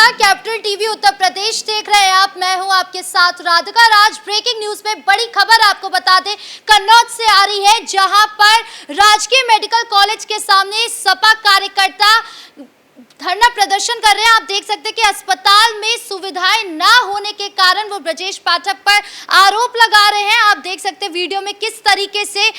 नमस्कार, capital TV Uttar Pradesh देख रहे हैं आप। मैं हूं आपके साथ राधिका राज। ब्रेकिंग न्यूज में बड़ी खबर आपको बता दें, कन्नौज से आ रही है, जहां पर राजकीय मेडिकल कॉलेज के सामने सपा कार्यकर्ता धरना प्रदर्शन कर रहे हैं। आप देख सकते हैं कि अस्पताल में सुविधाएं ना होने के कारण वो ब्रजेश पाठक पर आरोप लगा रहे हैं। आप देख सकते हैं वीडियो में किस तरीके से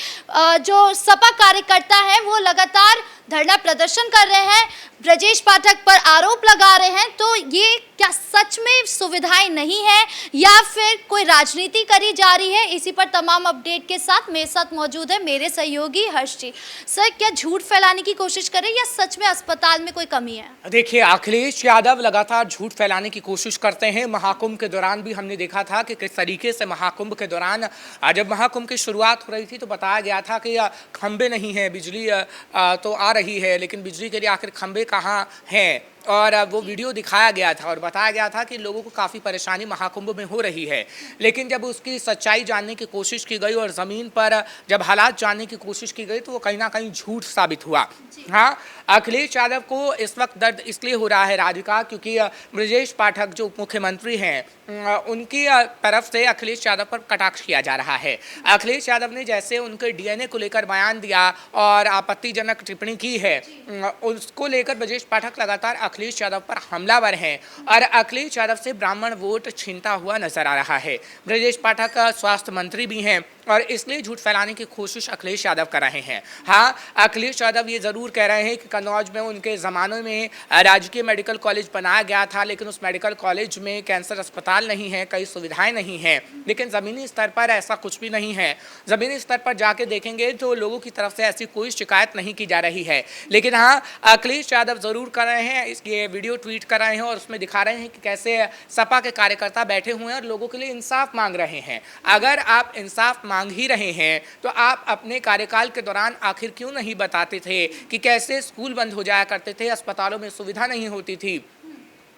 जो सपा कार्यकर्ता हैं वो लगातार धरना प्रदर्शन कर रहे हैं, ब्रजेश पाठक पर आरोप लगा रहे हैं। तो ये क्या सच में सुविधाएं नहीं है या फिर कोई राजनीति करी जा रही है? इसी पर तमाम अपडेट के साथ मेरे साथ मौजूद है मेरे सहयोगी हर्ष जी। सर, क्या झूठ फैलाने की कोशिश कर रहे हैं या सच में अस्पताल में कोई कमी है? देखिए, अखिलेश यादव लगातार झूठ फैलाने की कोशिश करते हैं। महाकुंभ के दौरान भी हमने देखा था कि किस तरीके से महाकुंभ के दौरान जब महाकुंभ की शुरुआत हो रही थी तो बताया गया था कि खंबे नहीं है, बिजली तो आ रही है, लेकिन बिजली के लिए आखिर खंबे कहाँ हैं। और वो वीडियो दिखाया गया था और बताया गया था कि लोगों को काफ़ी परेशानी महाकुंभ में हो रही है। लेकिन जब उसकी सच्चाई जानने की कोशिश की गई और ज़मीन पर जब हालात जानने की कोशिश की गई तो वो कहीं ना कहीं झूठ साबित हुआ। हाँ, अखिलेश यादव को इस वक्त दर्द इसलिए हो रहा है राधिका, क्योंकि ब्रजेश पाठक जो उप मुख्यमंत्री हैं उनकी तरफ से अखिलेश यादव पर कटाक्ष किया जा रहा है। अखिलेश यादव ने जैसे उनके डीएनए को लेकर बयान दिया और आपत्तिजनक टिप्पणी की है, उसको लेकर ब्रजेश पाठक लगातार अखिलेश यादव पर हमलावर हैं और अखिलेश यादव से ब्राह्मण वोट छीनता हुआ नजर आ रहा है। ब्रजेश पाठक स्वास्थ्य मंत्री भी हैं और इसलिए झूठ फैलाने की कोशिश अखिलेश यादव कर रहे हैं। हाँ, अखिलेश यादव ये ज़रूर कह रहे हैं कि कन्नौज में उनके ज़माने में राजकीय मेडिकल कॉलेज बनाया गया था, लेकिन उस मेडिकल कॉलेज में कैंसर अस्पताल नहीं है, कई सुविधाएं नहीं हैं। लेकिन ज़मीनी स्तर पर ऐसा कुछ भी नहीं है। ज़मीनी स्तर पर जाके देखेंगे तो लोगों की तरफ से ऐसी कोई शिकायत नहीं की जा रही है। लेकिन हाँ, अखिलेश यादव ज़रूर कर रहे हैं, इसके वीडियो ट्वीट कर रहे हैं और उसमें दिखा रहे हैं कि कैसे सपा के कार्यकर्ता बैठे हुए हैं और लोगों के लिए इंसाफ मांग रहे हैं। अगर आप इंसाफ मांग ही रहे हैं तो आप अपने कार्यकाल के दौरान आखिर क्यों नहीं बताते थे कि कैसे स्कूल बंद हो जाया करते थे, अस्पतालों में सुविधा नहीं होती थी,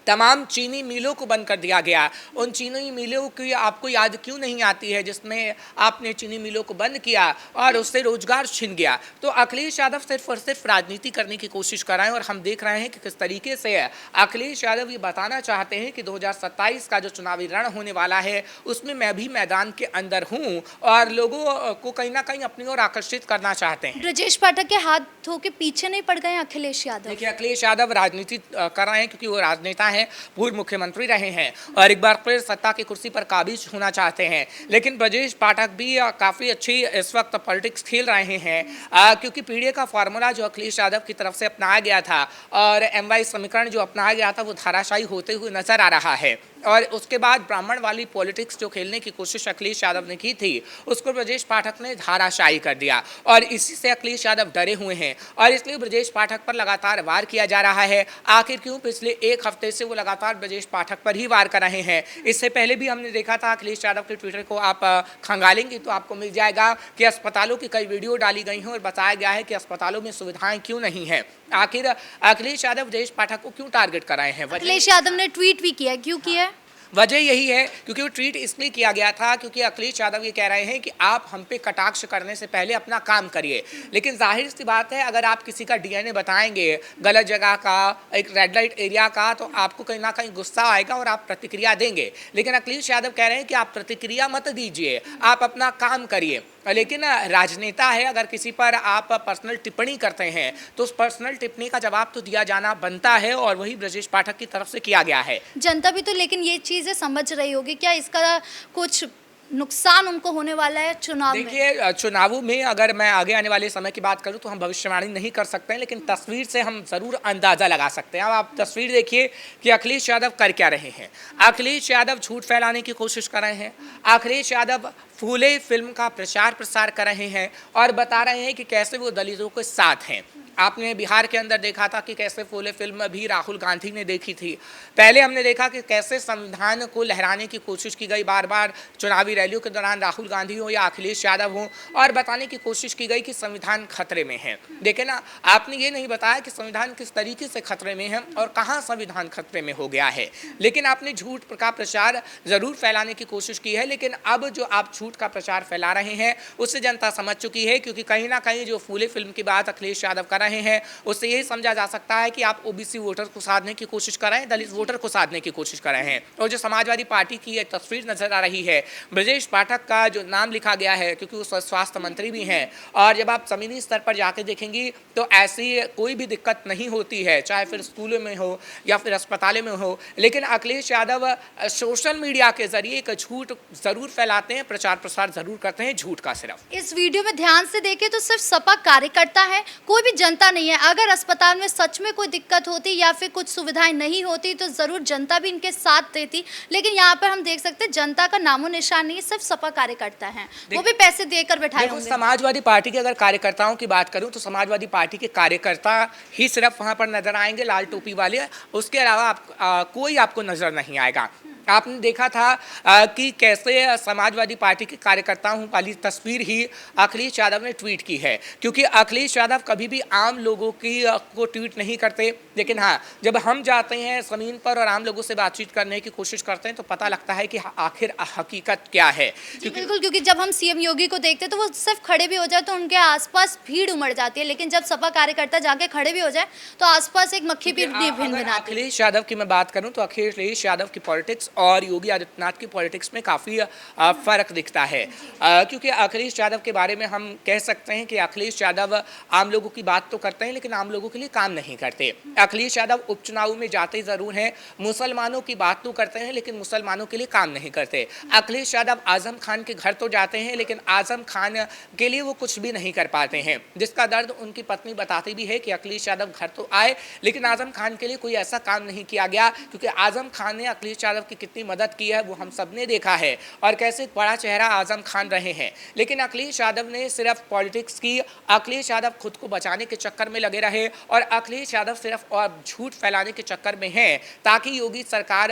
तमाम चीनी मिलों को बंद कर दिया गया। उन चीनी मिलों की आपको याद क्यों नहीं आती है जिसमें आपने चीनी मिलों को बंद किया और उससे रोजगार छिन गया। तो अखिलेश यादव सिर्फ और सिर्फ राजनीति करने की कोशिश कर रहे हैं और हम देख रहे हैं कि किस तरीके से अखिलेश यादव ये बताना चाहते हैं कि 2027 का जो चुनावी रण होने वाला है उसमें मैं भी मैदान के अंदर हूँ और लोगों को कहीं ना कहीं अपनी ओर आकर्षित करना चाहते हैं। ब्रजेश पाठक के हाथ धो के पीछे नहीं पड़ गए अखिलेश यादव? देखिए, अखिलेश यादव राजनीति कर रहे हैं क्योंकि वो राजनेता हैं, पूर्व मुख्यमंत्री रहे हैं और एक बार फिर सत्ता की कुर्सी पर काबिज होना चाहते हैं। लेकिन ब्रजेश पाठक भी काफ़ी अच्छी इस वक्त पॉलिटिक्स खेल रहे हैं क्योंकि पीढ़ी का फार्मूला जो अखिलेश यादव की तरफ से अपनाया गया था और एमवाई समीकरण जो अपनाया गया था वो धाराशायी होते हुए नजर आ रहा है। और उसके बाद ब्राह्मण वाली पॉलिटिक्स जो खेलने की कोशिश अखिलेश यादव ने की थी उसको ब्रजेश पाठक ने धाराशायी कर दिया और इसी से अखिलेश यादव डरे हुए हैं और इसलिए ब्रजेश पाठक पर लगातार वार किया जा रहा है। आखिर क्यों? पिछले एक हफ्ते से वो लगातार ब्रजेश पाठक पर ही वार कर रहे हैं। इससे पहले भी हमने देखा था, अखिलेश यादव के ट्विटर को आप खंगालेंगे तो आपको मिल जाएगा कि अस्पतालों की कई वीडियो डाली गई हैं और बताया गया है कि अस्पतालों में सुविधाएं क्यों नहीं है। आखिर अखिलेश यादव ब्रजेश पाठक को क्यों टारगेट कर रहे हैं? अखिलेश यादव ने ट्वीट भी किया, क्यों किया? वजह यही है क्योंकि वो ट्वीट इसलिए किया गया था क्योंकि अखिलेश यादव ये कह रहे हैं कि आप हम पे कटाक्ष करने से पहले अपना काम करिए। लेकिन जाहिर सी बात है, अगर आप किसी का डीएनए बताएंगे गलत जगह का, एक रेड लाइट एरिया का, तो आपको कहीं ना कहीं गुस्सा आएगा और आप प्रतिक्रिया देंगे। लेकिन अखिलेश यादव कह रहे हैं कि आप प्रतिक्रिया मत दीजिए, आप अपना काम करिए। लेकिन राजनेता है, अगर किसी पर आप पर्सनल टिप्पणी करते हैं तो उस पर्सनल टिप्पणी का जवाब तो दिया जाना बनता है और वही ब्रजेश पाठक की तरफ से किया गया है। जनता भी तो लेकिन ये चीजें समझ रही होगी, क्या इसका कुछ नुकसान उनको होने वाला है चुनाव में? देखिए, चुनावों में अगर मैं आगे आने वाले समय की बात करूं तो हम भविष्यवाणी नहीं कर सकते हैं, लेकिन तस्वीर से हम जरूर अंदाजा लगा सकते हैं। अब आप तस्वीर देखिए कि अखिलेश यादव कर क्या रहे हैं। अखिलेश यादव झूठ फैलाने की कोशिश कर रहे हैं। अखिलेश यादव फूले फिल्म का प्रचार प्रसार कर रहे हैं और बता रहे हैं कि कैसे वो दलितों के साथ हैं। आपने बिहार के अंदर देखा था कि कैसे फूले फिल्म भी राहुल गांधी ने देखी थी। पहले हमने देखा कि कैसे संविधान को लहराने की कोशिश की गई, बार बार चुनावी रैलियों के दौरान राहुल गांधी हो या अखिलेश यादव हो, और बताने की कोशिश की गई कि संविधान खतरे में है। देखे ना, आपने ये नहीं बताया कि संविधान किस तरीके से खतरे में है और कहाँ संविधान खतरे में हो गया है। लेकिन आपने झूठ का प्रचार जरूर फैलाने की कोशिश की है, लेकिन अब जो आप झूठ का प्रचार फैला रहे हैं उससे जनता समझ चुकी है, क्योंकि कहीं ना कहीं जो फूले फिल्म की बात अखिलेश यादव कर रहे हैं उससे यही समझा जा सकता है कि आप ओबीसी वोटर को साधने की कोशिश कर रहे हैं, दलित वोटर को साधने की कोशिश कर रहे हैं। और जो समाजवादी पार्टी की एक तस्वीर नजर आ रही है, ब्रजेश पाठक का जो नाम लिखा गया है क्योंकि वो स्वास्थ्य मंत्री भी हैं, और जब आप जमीनी स्तर पर जाके देखेंगी तो ऐसी कोई भी दिक्कत नहीं होती है, चाहे फिर स्कूलों में हो या फिर अस्पतालों में हो। लेकिन अखिलेश यादव सोशल मीडिया के जरिए एक झूठ जरूर फैलाते हैं, प्रचार प्रसार जरूर करते हैं झूठ का। सिर्फ इस वीडियो में ध्यान से देखें तो सिर्फ सपा कार्यकर्ता है, कोई भी जनता नहीं है। अगर अस्पताल में सच में कोई दिक्कत होती या फिर कुछ सुविधाएं नहीं होती तो जरूर जनता भी इनके साथ देती, लेकिन यहाँ पर हम देख सकते हैं जनता का नामो निशान नहीं, सिर्फ सपा कार्यकर्ता है, वो भी पैसे देकर बैठाए होंगे। समाजवादी पार्टी के अगर कार्यकर्ताओं की बात करूं तो समाजवादी पार्टी के कार्यकर्ता ही सिर्फ वहां पर नजर आएंगे, लाल टोपी वाले, उसके अलावा कोई आपको नजर नहीं आएगा। आपने देखा था कि कैसे समाजवादी पार्टी के कार्यकर्ताओं वाली तस्वीर ही अखिलेश यादव ने ट्वीट की है, क्योंकि अखिलेश यादव कभी भी आम लोगों को ट्वीट नहीं करते। लेकिन हाँ, जब हम जाते हैं ज़मीन पर और आम लोगों से बातचीत करने की कोशिश करते हैं तो पता लगता है कि आखिर हकीकत क्या है। बिल्कुल, क्योंकि जब हम सीएम योगी को देखते हैं तो वो सिर्फ खड़े भी हो जाए तो उनके आसपास भीड़ उमड़ जाती है, लेकिन जब सपा कार्यकर्ता जाके खड़े भी हो जाए तो आसपास एक मक्खी भी भिन-भिनाती है। अखिलेश यादव की मैं बात करूं तो अखिलेश यादव की पॉलिटिक्स और योगी आदित्यनाथ की पॉलिटिक्स में काफ़ी फर्क दिखता है, क्योंकि अखिलेश यादव के बारे में हम कह सकते हैं कि अखिलेश यादव आम लोगों की बात तो करते हैं लेकिन आम लोगों के लिए काम नहीं करते। अखिलेश यादव उपचुनाव में जाते ज़रूर हैं, मुसलमानों की बात तो करते हैं लेकिन मुसलमानों के लिए काम नहीं करते। अखिलेश यादव आजम खान के घर तो जाते हैं लेकिन आजम खान के लिए वो कुछ भी नहीं कर पाते हैं, जिसका दर्द उनकी पत्नी बताती भी है कि अखिलेश यादव घर तो आए लेकिन आजम खान के लिए कोई ऐसा काम नहीं किया गया, क्योंकि आजम खान ने अखिलेश यादव की कितनी मदद की है वो हम सब ने देखा है और कैसे बड़ा चेहरा आजम खान रहे हैं। लेकिन अखिलेश यादव ने सिर्फ पॉलिटिक्स की, अखिलेश यादव खुद को बचाने के चक्कर में लगे रहे और अखिलेश यादव सिर्फ और झूठ फैलाने के चक्कर में हैं ताकि योगी सरकार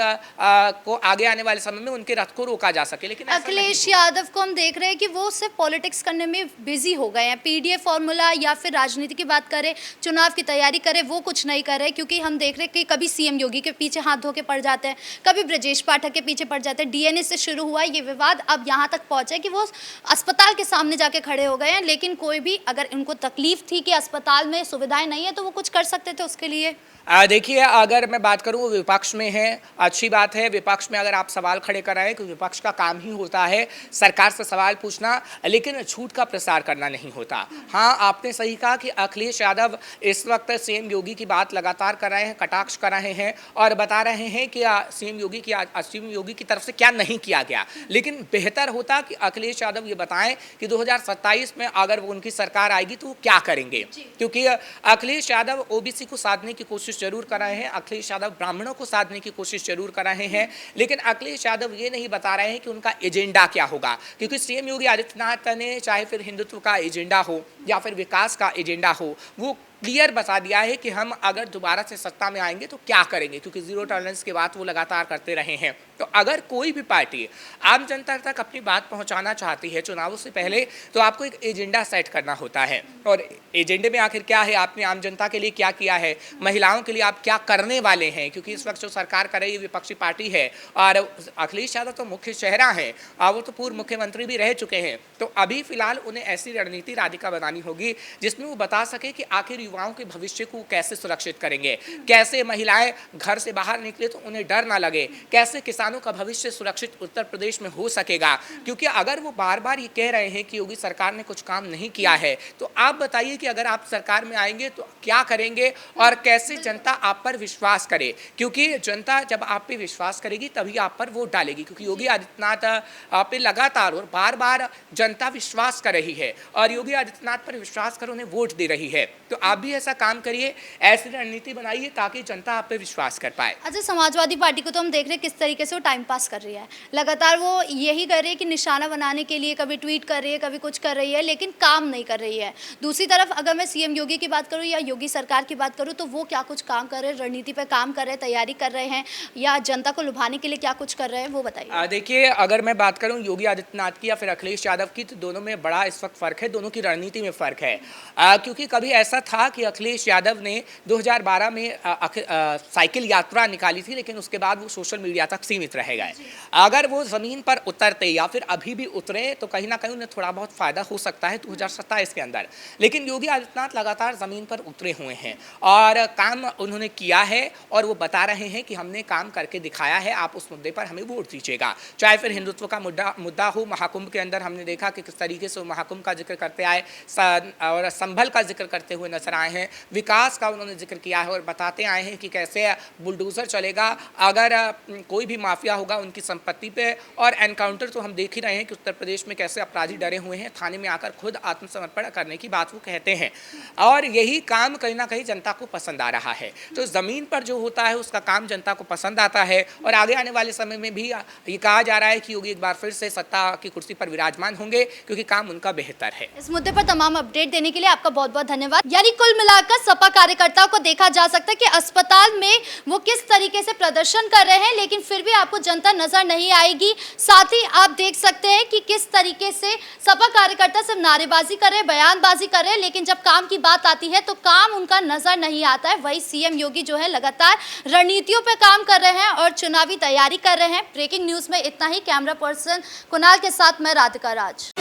को आगे आने वाले समय में उनके रथ को रोका जा सके। लेकिन अखिलेश यादव को हम देख रहे हैं कि वो सिर्फ पॉलिटिक्स करने में बिजी हो गए हैं, पीडीए फॉर्मूला या फिर राजनीति की बात करें, चुनाव की तैयारी करें, वो कुछ नहीं कर रहे, क्योंकि हम देख रहे हैं कि कभी सीएम योगी के पीछे हाथ धो के पड़ जाते हैं, कभी ब्रजेश पाठक के पीछे पड़ जाते हैं। डीएनए से शुरू हुआ ये विवाद अब यहाँ तक पहुंचा कि वो अस्पताल के सामने जाके खड़े हो गए हैं, लेकिन कोई भी अगर उनको तकलीफ थी कि अस्पताल में सुविधाएं नहीं है तो वो कुछ कर सकते थे उसके लिए। देखिए, अगर मैं बात करूं वो विपक्ष में है, अच्छी बात है, विपक्ष में अगर आप सवाल खड़े कर रहे हैं, क्योंकि विपक्ष का काम ही होता है सरकार से सवाल पूछना, लेकिन झूठ का प्रसार करना नहीं होता। हाँ, आपने सही कहा कि अखिलेश यादव इस वक्त सीएम योगी की बात लगातार कर रहे हैं, कटाक्ष कर रहे हैं और बता रहे हैं कि सीएम योगी की तरफ से क्या नहीं किया गया। लेकिन बेहतर होता कि अखिलेश यादव ये बताएं कि 2027 में अगर वो उनकी सरकार आएगी तो वो क्या करेंगे, क्योंकि अखिलेश यादव ओबीसी को साधने की कोशिश जरूर कर रहे हैं, अखिलेश यादव ब्राह्मणों को साधने की कोशिश जरूर कर रहे हैं, लेकिन अखिलेश यादव ये नहीं बता रहे हैं कि उनका एजेंडा क्या होगा, क्योंकि सीएम योगी आदित्यनाथ ने चाहे फिर हिंदुत्व का एजेंडा हो या फिर विकास का एजेंडा हो, वो क्लियर बता दिया है कि हम अगर दोबारा से सत्ता में आएंगे तो क्या करेंगे, क्योंकि जीरो टॉलरेंस की बात वो लगातार करते रहे हैं। तो अगर कोई भी पार्टी आम जनता तक अपनी बात पहुंचाना चाहती है चुनावों से पहले, तो आपको एक एजेंडा सेट करना होता है, और एजेंडे में आखिर क्या है, आपने आम जनता के लिए क्या किया है, महिलाओं के लिए आप क्या करने वाले हैं, क्योंकि इस वक्त जो सरकार कर रही है विपक्षी पार्टी है और अखिलेश यादव तो मुख्य चेहरा है, वो तो पूर्व मुख्यमंत्री भी रह चुके हैं। तो अभी फिलहाल उन्हें ऐसी रणनीति राधिका बनानी होगी जिसमें वो बता सके कि आखिर युवाओं के भविष्य को कैसे सुरक्षित करेंगे, कैसे महिलाएं घर से बाहर निकले तो उन्हें डर ना लगे, कैसे किसानों का भविष्य सुरक्षित उत्तर प्रदेश में हो सकेगा। क्योंकि अगर वो बार बार ये कह रहे हैं कि योगी सरकार ने कुछ काम नहीं किया है, तो आप बताइए कि अगर आप सरकार में आएंगे तो क्या करेंगे और कैसे जनता आप पर विश्वास करे, क्योंकि जनता जब आप पे विश्वास करेगी तभी आप पर वोट डालेगी। क्योंकि योगी आदित्यनाथ आप पे लगातार और बार बार जनता विश्वास कर रही है और योगी आदित्यनाथ पर विश्वास कर उन्हें वोट दे रही है। तो आप भी ऐसा काम करिए, ऐसी रणनीति बनाइए ताकि जनता आप पे विश्वास कर पाए। अच्छा, समाजवादी पार्टी को तो हम देख रहे हैं किस तरीके से वो टाइम पास कर रही है, लगातार वो यही कर रही है कि निशाना बनाने के लिए कभी ट्वीट कर रही है, कभी कुछ कर रही है, लेकिन काम नहीं कर रही है। दूसरी तरफ अगर मैं सीएम योगी की बात करूं या योगी सरकार की बात करूं तो वो क्या कुछ काम कर रहे हैं, रणनीति पर काम कर रहे हैं, तैयारी कर रहे हैं, या जनता को लुभाने के लिए क्या कुछ कर रहे हैं, वो बताइए। देखिए, अगर मैं बात करूं योगी आदित्यनाथ की या फिर अखिलेश यादव की, तो दोनों में बड़ा इस वक्त फर्क है, दोनों की रणनीति में फर्क है। क्योंकि कभी ऐसा था कि अखिलेश यादव ने 2012 में साइकिल यात्रा निकाली थी, लेकिन उसके बाद वो सोशल मीडिया तक सीमित सीमित रह गए। अगर वो ज़मीन पर उतरते या फिर अभी भी उतरे तो कहीं ना कहीं उन्हें थोड़ा बहुत फ़ायदा हो सकता है 2027 के अंदर। लेकिन योगी आदित्यनाथ लगातार ज़मीन पर उतरे हुए हैं और काम उन्होंने किया है और वो बता रहे हैं कि हमने काम करके दिखाया है, आप उस मुद्दे पर हमें वोट दीजिएगा। चाहे फिर हिंदुत्व का मुद्दा हो, महाकुंभ के अंदर हमने देखा कि किस तरीके से वो महाकुंभ का जिक्र करते आए और संभल का जिक्र करते हुए नजर आए हैं, विकास का उन्होंने जिक्र किया है और बताते आए हैं कि कैसे बुलडोजर चलेगा अगर कोई भी माफिया होगा उनकी संपत्ति पे। और एनकाउंटर तो हम देख ही रहे हैं कि उत्तर प्रदेश में कैसे अपराधी डरे हुए हैं, थाने में आकर खुद आत्मसमर्पण करने की बात वो कहते हैं और यही काम कहीं ना कहीं जनता को पसंद आ रहा है। तो ज़मीन पर जो होता है उसका काम जनता को पसंद आता है और आगे आने वाले समय में भी ये कहा जा रहा है कि योगी एक बार फिर से सत्ता की कुर्सी पर विराजमान होंगे क्योंकि काम उनका बेहतर है। इस मुद्दे पर तमाम अपडेट देने के लिए आपका बहुत बहुत धन्यवाद। यानी कुल मिलाकर सपा कार्यकर्ताओं को देखा जा सकता है कि अस्पताल में वो किस तरीके से प्रदर्शन कर रहे हैं, लेकिन फिर भी आपको जनता नजर नहीं आएगी। साथ ही आप देख सकते हैं कि किस तरीके से सपा कार्यकर्ता सिर्फ नारेबाजी कर रहे हैं, बयानबाजी कर रहे हैं, लेकिन जब काम की बात आती है तो काम उनका नजर नहीं आता है। वही सीएम योगी जो है लगातार रणनीतियों पर काम कर रहे हैं और चुनावी तैयारी कर रहे हैं। ब्रेकिंग न्यूज में इतना ही। कैमरा पर्सन कुणाल के साथ मैं राधिका राज।